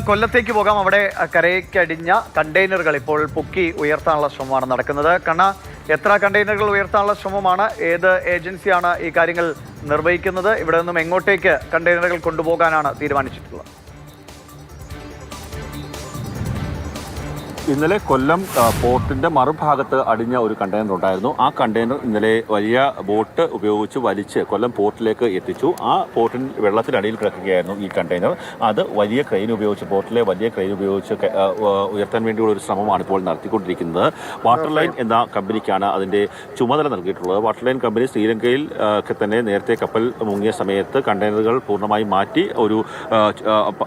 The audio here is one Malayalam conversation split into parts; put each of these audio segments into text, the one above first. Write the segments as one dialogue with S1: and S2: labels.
S1: കൊല്ലത്തേക്ക് പോകാം. അവിടെ കരയ്ക്കടിഞ്ഞ കണ്ടെയ്നറുകൾ ഇപ്പോൾ പൊക്കി ഉയർത്താനുള്ള ശ്രമമാണ് നടക്കുന്നത്. എത്ര കണ്ടെയ്നറുകൾ ഉയർത്താനുള്ള ശ്രമമാണ്? ഏത് ഏജൻസിയാണ് ഈ കാര്യങ്ങൾ നിർവഹിക്കുന്നത്? ഇവിടെ നിന്നും എങ്ങോട്ടേക്ക് കണ്ടെയ്നറുകൾ കൊണ്ടുപോകാനാണ് തീരുമാനിച്ചിട്ടുള്ളത്?
S2: ഇന്നലെ കൊല്ലം പോർട്ടിന്റെ മറുഭാഗത്ത് അടിഞ്ഞ ഒരു കണ്ടെയ്നർ ഉണ്ടായിരുന്നു. ആ കണ്ടെയ്നർ ഇന്നലെ വലിയ ബോട്ട് ഉപയോഗിച്ച് വലിച്ച് കൊല്ലം പോർട്ടിലേക്ക് എത്തിച്ചു. ആ പോർട്ടിൽ വെള്ളത്തിനടിയിൽ കിടക്കുകയായിരുന്നു ഈ കണ്ടെയ്നർ. അത് വലിയ ക്രെയിൻ ഉപയോഗിച്ച് പോർട്ടിലെ വലിയ ക്രെയിൻ ഉപയോഗിച്ച് ഉയർത്താൻ വേണ്ടിയുള്ള ഒരു ശ്രമമാണ് ഇപ്പോൾ നടത്തിക്കൊണ്ടിരിക്കുന്നത്. വാട്ടർ ലൈൻ എന്ന കമ്പനിക്കാണ് അതിൻ്റെ ചുമതല നൽകിയിട്ടുള്ളത്. വാട്ടർ ലൈൻ കമ്പനി ശ്രീലങ്കയിൽ തന്നെ നേരത്തെ കപ്പൽ മുങ്ങിയ സമയത്ത് കണ്ടെയ്നറുകൾ പൂർണ്ണമായി മാറ്റി ഒരു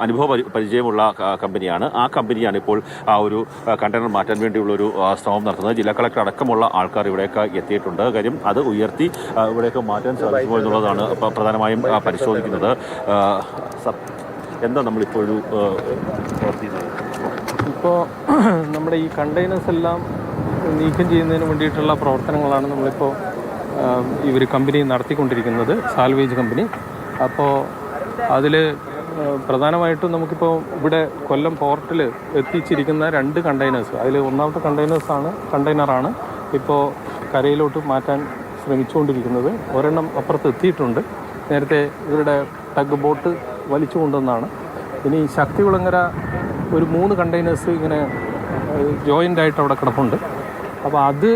S2: അനുഭവ പരിചയമുള്ള കമ്പനിയാണ്. ആ കമ്പനിയാണ് ഇപ്പോൾ ആ ഒരു കണ്ടെയ്നർ മാറ്റാൻ വേണ്ടിയുള്ളൊരു ശ്രമം നടത്തുന്നത്. ജില്ലാ കളക്ടർ അടക്കമുള്ള ആൾക്കാർ ഇവിടേക്ക് എത്തിയിട്ടുണ്ട്. കാര്യം അത് ഉയർത്തി ഇവിടേക്ക് മാറ്റാൻ സാധിക്കുമോ എന്നുള്ളതാണ് പ്രധാനമായും പരിശോധിക്കുന്നത്. എന്താ നമ്മളിപ്പോൾ ഒരു
S3: ഇപ്പോൾ നമ്മുടെ ഈ കണ്ടെയ്നേഴ്സ് എല്ലാം നീക്കം ചെയ്യുന്നതിന് വേണ്ടിയിട്ടുള്ള പ്രവർത്തനങ്ങളാണ് നമ്മളിപ്പോൾ ഇവർ കമ്പനി നടത്തിക്കൊണ്ടിരിക്കുന്നത്, സാൽവേജ് കമ്പനി. അപ്പോൾ അതിൽ പ്രധാനമായിട്ടും നമുക്കിപ്പോൾ ഇവിടെ കൊല്ലം പോർട്ടിൽ എത്തിച്ചിരിക്കുന്ന 2 കണ്ടെയ്നേഴ്സ്, അതിൽ ഒന്നാമത്തെ കണ്ടെയ്നറാണ് ഇപ്പോൾ കരയിലോട്ട് മാറ്റാൻ ശ്രമിച്ചുകൊണ്ടിരിക്കുന്നത്. ഒരെണ്ണം അപ്പുറത്ത് എത്തിയിട്ടുണ്ട്. നേരത്തെ ഇവരുടെ ടഗ് ബോട്ട് വലിച്ചു കൊണ്ടുവന്നാണ്. ഇനി ശക്തികുളങ്ങര ഒരു 3 കണ്ടെയ്നേഴ്സ് ഇങ്ങനെ ജോയിൻ്റായിട്ട് അവിടെ കിടപ്പുണ്ട്. അപ്പോൾ അത്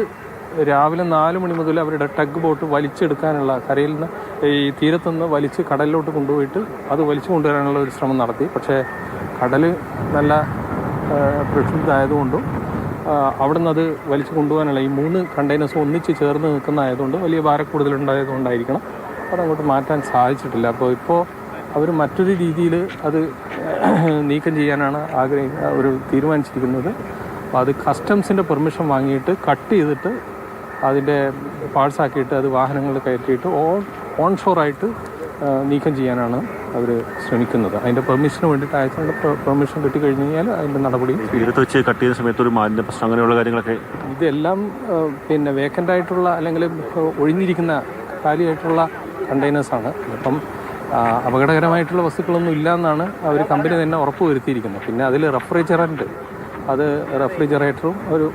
S3: രാവിലെ 4 മണി മുതൽ അവരുടെ ടഗ് ബോട്ട് വലിച്ചെടുക്കാനുള്ള, കരയിൽ നിന്ന് ഈ തീരത്തുനിന്ന് വലിച്ച് കടലിലോട്ട് കൊണ്ടുപോയിട്ട് അത് വലിച്ചു കൊണ്ടുവരാനുള്ള ഒരു ശ്രമം നടത്തി. പക്ഷേ കടൽ നല്ല പ്രക്ഷുബ്ധമായതുകൊണ്ടും അവിടെ നിന്ന് അത് വലിച്ചു കൊണ്ടുപോകാനുള്ള ഈ 3 കണ്ടെയ്നേഴ്സ് ഒന്നിച്ച് ചേർന്ന് നിൽക്കുന്നതായതുകൊണ്ട് വലിയ ഭാരക്കൂടുതലുണ്ടായതുകൊണ്ടായിരിക്കണം അതങ്ങോട്ട് മാറ്റാൻ സാധിച്ചിട്ടില്ല. അപ്പോൾ ഇപ്പോൾ അവർ മറ്റൊരു രീതിയിൽ അത് നീക്കം ചെയ്യാനാണ് തീരുമാനിച്ചിരിക്കുന്നത്. അപ്പോൾ അത് കസ്റ്റംസിൻ്റെ പെർമിഷൻ വാങ്ങിയിട്ട് കട്ട് ചെയ്തിട്ട് അതിൻ്റെ പാഴ്സാക്കിയിട്ട് അത് വാഹനങ്ങൾ കയറ്റിയിട്ട് ഓൺഷോറായിട്ട് നീക്കം ചെയ്യാനാണ് അവർ ശ്രമിക്കുന്നത്. അതിൻ്റെ പെർമിഷന് വേണ്ടിയിട്ട് അയച്ചുകൊണ്ട് പെർമിഷൻ കിട്ടിക്കഴിഞ്ഞ് കഴിഞ്ഞാൽ അതിൻ്റെ നടപടി
S2: വെച്ച് കട്ട് ചെയ്യുന്ന സമയത്ത് ഒരു മാലിന്യ പ്രശ്നം അങ്ങനെയുള്ള കാര്യങ്ങളൊക്കെ
S3: ഇതെല്ലാം വേക്കൻ്റായിട്ടുള്ള അല്ലെങ്കിൽ ഒഴിഞ്ഞിരിക്കുന്ന കാലിയായിട്ടുള്ള കണ്ടെയ്നേഴ്സാണ്. അപ്പം അപകടകരമായിട്ടുള്ള വസ്തുക്കളൊന്നും ഇല്ല എന്നാണ് അവർ കമ്പനി തന്നെ ഉറപ്പ് വരുത്തിയിരിക്കുന്നത്. പിന്നെ അതിൽ റെഫ്രിജറേറ്ററും ഒരു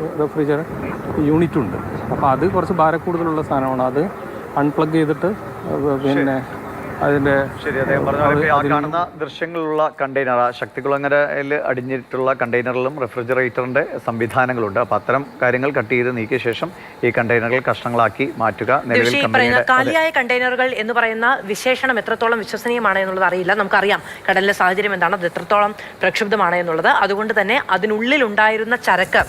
S3: യൂണിറ്റും ഉണ്ട്. അപ്പോൾ അത് കുറച്ച് ഭാരക്കൂടുതലുള്ള സാധനമാണ്. അത് അൺപ്ലഗ് ചെയ്തിട്ട് പിന്നെ അതിൻ്റെ
S1: കാണുന്ന ദൃശ്യങ്ങളുള്ള കണ്ടെയ്നർ ശക്തികുളങ്ങരയിൽ അടിഞ്ഞിട്ടുള്ള കണ്ടെയ്നറിലും റെഫ്രിജറേറ്ററിന്റെ സംവിധാനങ്ങളുണ്ട്. അപ്പൊ അത്തരം കാര്യങ്ങൾ കട്ട് ചെയ്ത് നീക്കിയ ശേഷം ഈ കണ്ടെയ്നറുകൾ കഷ്ണങ്ങളാക്കി മാറ്റുക.
S4: കാലിയായ കണ്ടെയ്നറുകൾ എന്ന് പറയുന്ന വിശേഷണം എത്രത്തോളം വിശ്വസനീയമാണ് എന്നുള്ളത് അറിയില്ല. നമുക്കറിയാം കടലിലെ സാഹചര്യം എന്താണ്, അത് എത്രത്തോളം പ്രക്ഷുബ്ധമാണ് എന്നുള്ളത്. അതുകൊണ്ട് തന്നെ അതിനുള്ളിൽ ഉണ്ടായിരുന്ന ചരക്ക്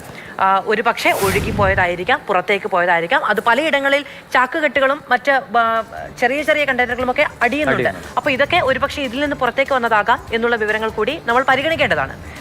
S4: ഒരു പക്ഷേ ഒഴുകിപ്പോയതായിരിക്കാം, പുറത്തേക്ക് പോയതായിരിക്കാം. അത് പലയിടങ്ങളിൽ ചാക്കുകെട്ടുകളും മറ്റ് ചെറിയ ചെറിയ കണ്ടെയ്നറുകളും ഒക്കെ അടിയുന്നുണ്ട്. അപ്പോൾ ഇതൊക്കെ ഒരുപക്ഷെ ഇതിൽ നിന്ന് പുറത്തേക്ക് വന്നതാകാം എന്നുള്ള വിവരങ്ങൾ കൂടി നമ്മൾ പരിഗണിക്കേണ്ടതാണ്.